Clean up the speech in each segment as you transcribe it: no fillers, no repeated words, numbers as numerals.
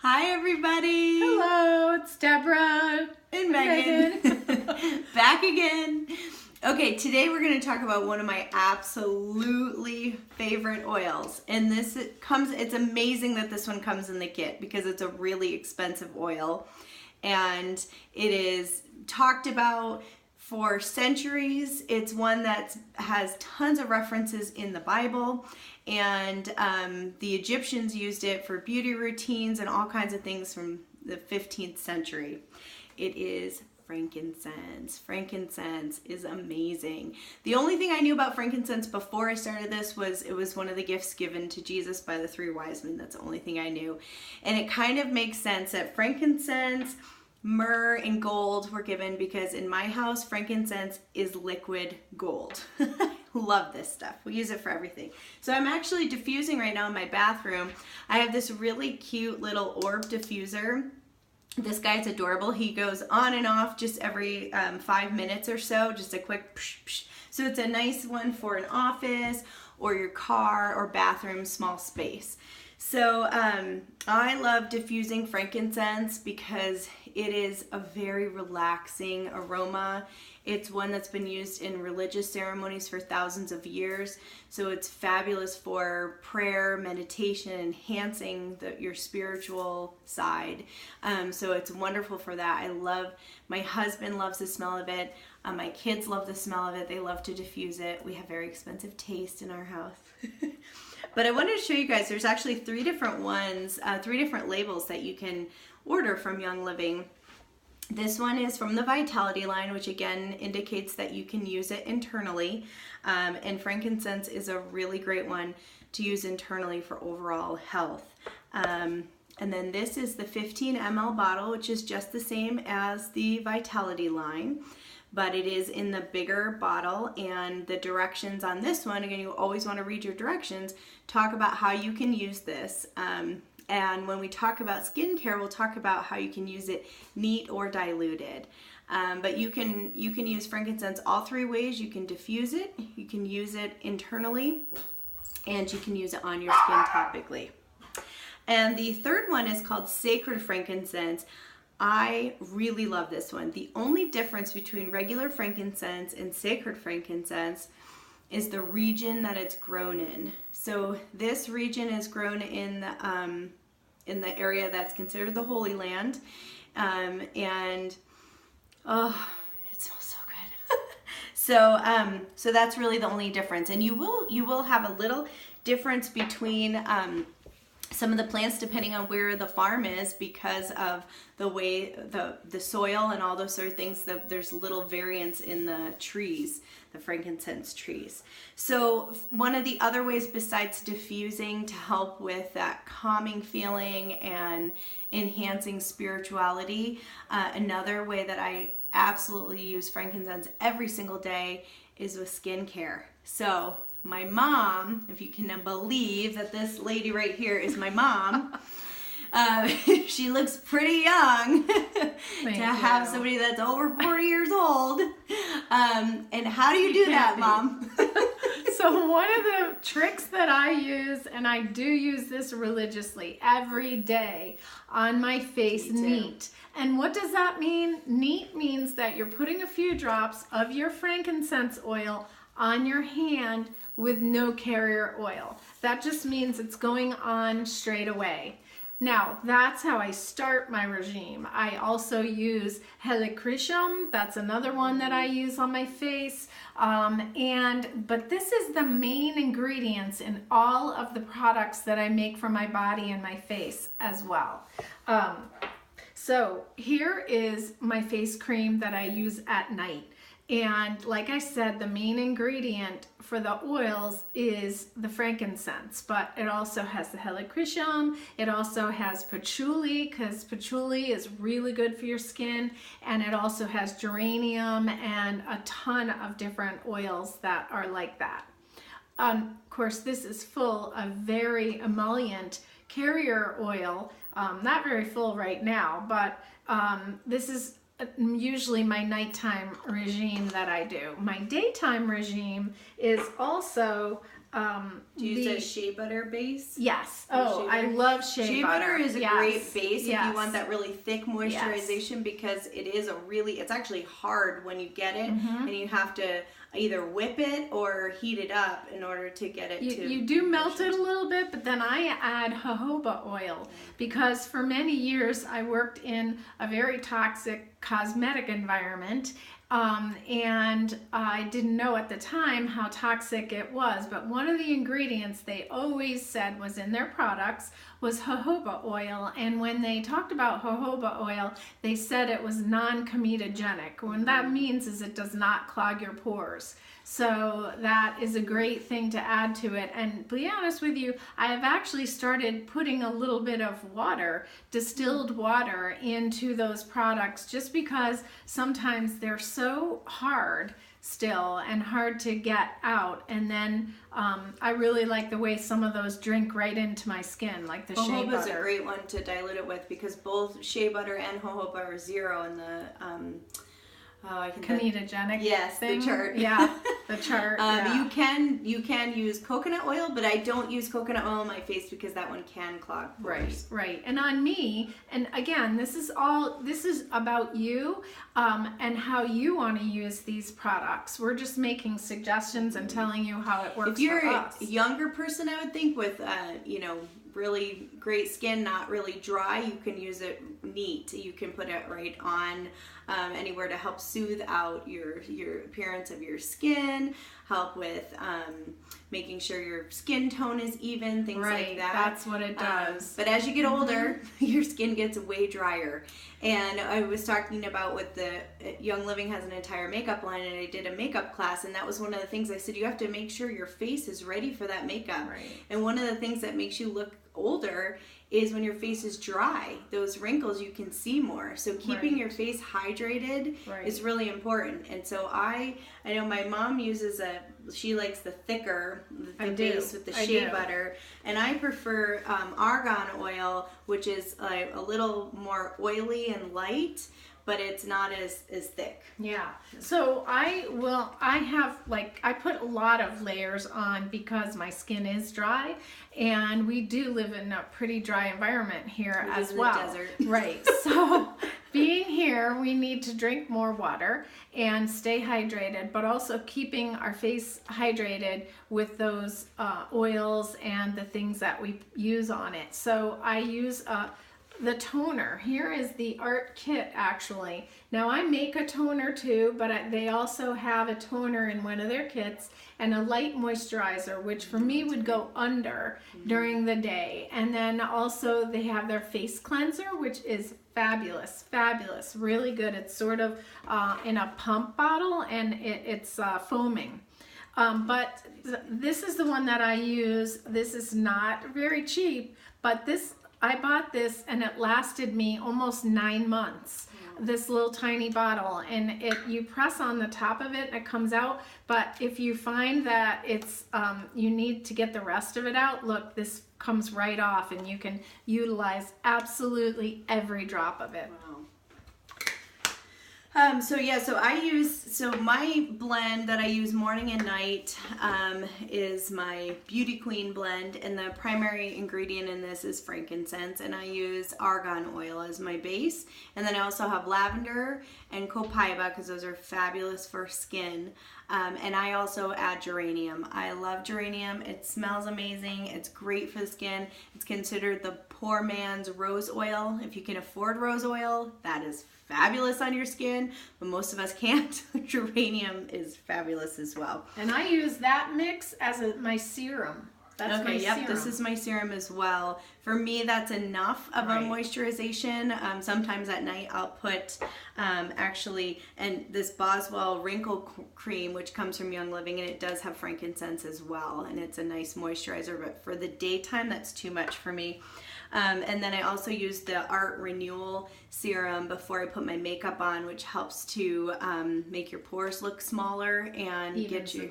Hi, everybody. Hello, it's Deborah. And Megan. Back again. Okay, today we're going to talk about one of my absolutely favorite oils. And it's amazing that this one comes in the kit because it's a really expensive oil. And it is talked about for centuries. It's one that has tons of references in the Bible. And the Egyptians used it for beauty routines and all kinds of things from the 15th century. It is frankincense. Frankincense is amazing. The only thing I knew about frankincense before I started this was it was one of the gifts given to Jesus by the three wise men. That's the only thing I knew. And it kind of makes sense that frankincense, myrrh, and gold were given because in my house, frankincense is liquid gold. Love this stuff. We use it for everything. So I'm actually diffusing right now in my bathroom. I have this really cute little orb diffuser. This guy's adorable. He goes on and off just every 5 minutes or so, just a quick psh, psh. So it's a nice one for an office or your car or bathroom, small space. So I love diffusing frankincense because it is a very relaxing aroma. It's one that's been used in religious ceremonies for thousands of years. So it's fabulous for prayer, meditation, enhancing your spiritual side. So it's wonderful for that. My husband loves the smell of it. My kids love the smell of it. They love to diffuse it. We have very expensive taste in our house. But I wanted to show you guys, there's actually three different ones, three different labels that you can order from Young Living. This one is from the Vitality line, which again indicates that you can use it internally. And frankincense is a really great one to use internally for overall health. And then this is the 15 ml bottle, which is just the same as the Vitality line, but it is in the bigger bottle. And the directions on this one, again, you always want to read your directions, talk about how you can use this. And when we talk about skincare, we'll talk about how you can use it neat or diluted. But you can use frankincense all three ways. You can diffuse it, you can use it internally, and you can use it on your skin topically. And the third one is called Sacred Frankincense. I really love this one. The only difference between regular frankincense and sacred frankincense is the region that it's grown in. So this region is grown in the area that's considered the Holy Land, and oh, it smells so good. So that's really the only difference. And you will have a little difference between some of the plants depending on where the farm is because of the way the soil and all those sort of things. There's little variance in the trees, the frankincense trees. So one of the other ways besides diffusing to help with that calming feeling and enhancing spirituality, another way that I absolutely use frankincense every single day is with skincare. So my mom, if you can believe that this lady right here is my mom, she looks pretty young to have somebody that's over 40 years old. And how do you do that, Mom? So one of the tricks that I use, and I do use this religiously every day on my face, neat. And what does that mean? Neat means that you're putting a few drops of your frankincense oil on your hand with no carrier oil. That just means it's going on straight away. Now, that's how I start my regime. I also use helichrysum. That's another one that I use on my face. But this is the main ingredients in all of the products that I make for my body and my face as well. So here is my face cream that I use at night. And like I said, the main ingredient for the oils is the frankincense, but it also has the helichrysum. It also has patchouli, because patchouli is really good for your skin. And it also has geranium and a ton of different oils that are like that. Of course, this is full of very emollient carrier oil. Not very full right now, but this is usually my nighttime regime that I do. My daytime regime is also Do you use a shea butter base? Yes. Oh, I love shea butter. Shea butter is a great base if Yes. you want that really thick moisturization, because it is it's actually hard when you get it, and you have to either whip it or heat it up in order to get it to... You do melt it a little bit, but then I add jojoba oil, because for many years I worked in a very toxic cosmetic environment, and I didn't know at the time how toxic it was, but one of the ingredients they always said was in their products was jojoba oil, and when they talked about jojoba oil, they said it was non-comedogenic. What that means is it does not clog your pores. So that is a great thing to add to it. And to be honest with you, I have actually started putting a little bit of water, distilled water, into those products, just because sometimes they're so hard still and hard to get out. And then I really like the way some of those drink right into my skin, like the shea butter. Jojoba is a great one to dilute it with, because both shea butter and jojoba are 0 in the comedogenic thing. The chart. Yeah, the chart. You can use coconut oil, but I don't use coconut oil on my face because that one can clog pores. Right. And on me, and again, this is about you and how you want to use these products. We're just making suggestions and telling you how it works. If you're for us. a younger person, I would think with really great skin, not really dry, you can use it neat. You can put it right on anywhere to help soothe out your appearance of your skin, help with making sure your skin tone is even, things like that. That's what it does. But as you get older, your skin gets way drier. And I was talking about with the Young Living has an entire makeup line, and I did a makeup class, and that was one of the things I said, you have to make sure your face is ready for that makeup. Right. And one of the things that makes you look older is when your face is dry. Those wrinkles you can see more. So keeping your face hydrated is really important. And so I know my mom uses she likes the thicker, the base with the shea butter, and I prefer argan oil, which is a little more oily and light, but it's not as thick. Yeah. So I put a lot of layers on because my skin is dry, and we do live in a pretty dry environment here as well. Desert. Right. So being here, we need to drink more water and stay hydrated, but also keeping our face hydrated with those oils and the things that we use on it. So I use the toner. Here is the Art Kit, actually. Now I make a toner too, but they also have a toner in one of their kits and a light moisturizer, which for me would go under during the day. And then also they have their face cleanser, which is fabulous, really good. It's sort of in a pump bottle, and it's foaming. But this is the one that I use. This is not very cheap, but I bought this and it lasted me almost 9 months. This little tiny bottle, and you press on the top of it and it comes out. But if you find that it's you need to get the rest of it out, look, this comes right off, and you can utilize absolutely every drop of it. Wow. So my blend that I use morning and night is my Beauty Queen blend, and the primary ingredient in this is frankincense, and I use argan oil as my base, and then I also have lavender and copaiba because those are fabulous for skin, and I also add geranium. I love geranium. It smells amazing. It's great for the skin. It's considered the poor man's rose oil. If you can afford rose oil, that is fabulous on your skin, but most of us can't. Geranium is fabulous as well. And I use that mix as my serum. That's my serum. This is my serum as well. For me, that's enough of a moisturization. Sometimes at night I'll put and this Boswell wrinkle cream, which comes from Young Living, and it does have frankincense as well, and it's a nice moisturizer, but for the daytime that's too much for me. And then I also use the Art Renewal serum before I put my makeup on, which helps to make your pores look smaller and evens the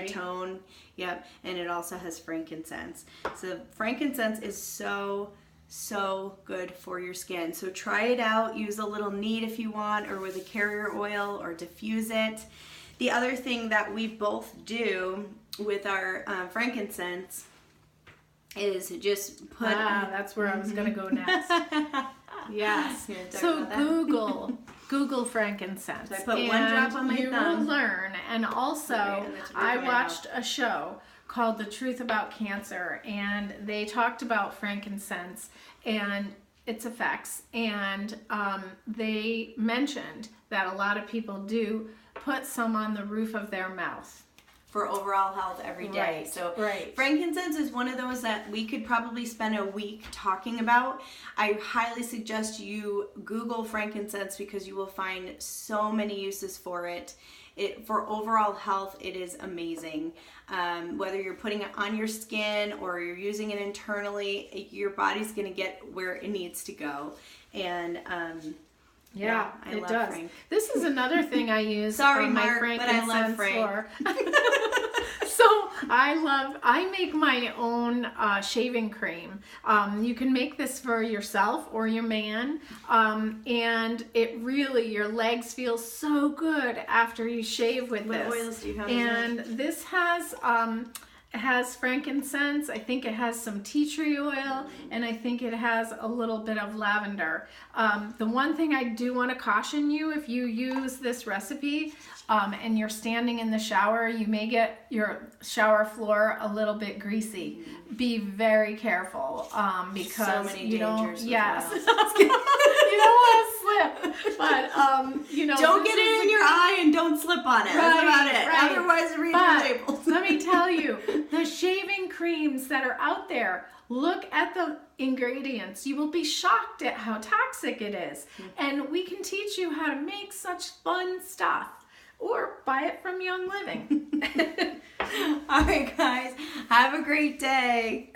tone. Yep, and it also has frankincense. So frankincense is so good for your skin. So try it out. Use a little neat if you want, or with a carrier oil, or diffuse it. The other thing that we both do with our frankincense is just put. That's where I was going to go next. Yes. So Google frankincense. So I put one drop on my thumb. You will learn. And also, I watched a show called The Truth About Cancer, and they talked about frankincense and its effects. And they mentioned that a lot of people do put some on the roof of their mouth. For overall health every day. Right, So right. frankincense is one of those that we could probably spend a week talking about. I highly suggest you Google frankincense because you will find so many uses for it. For overall health, it is amazing. Whether you're putting it on your skin or you're using it internally, your body's going to get where it needs to go. And yeah, I it love does. Frank. This is another thing I use Sorry, on my Mark, but I love frankincense Frank. floor. So I make my own shaving cream. You can make this for yourself or your man, and it really, your legs feel so good after you shave with this. What oils do you have? And this has frankincense, I think it has some tea tree oil, and I think it has a little bit of lavender. The one thing I do want to caution you, if you use this recipe and you're standing in the shower, you may get your shower floor a little bit greasy. Be very careful because so many you don't. dangers with Yes, oils. you don't want to slip, but you know, Don't get it in your eye and don't slip on it. That's about it. Right. Otherwise, read But your labels. let me tell you, the shaving creams that are out there, look at the ingredients. You will be shocked at how toxic it is. And we can teach you how to make such fun stuff. Or buy it from Young Living. All right, guys. Have a great day.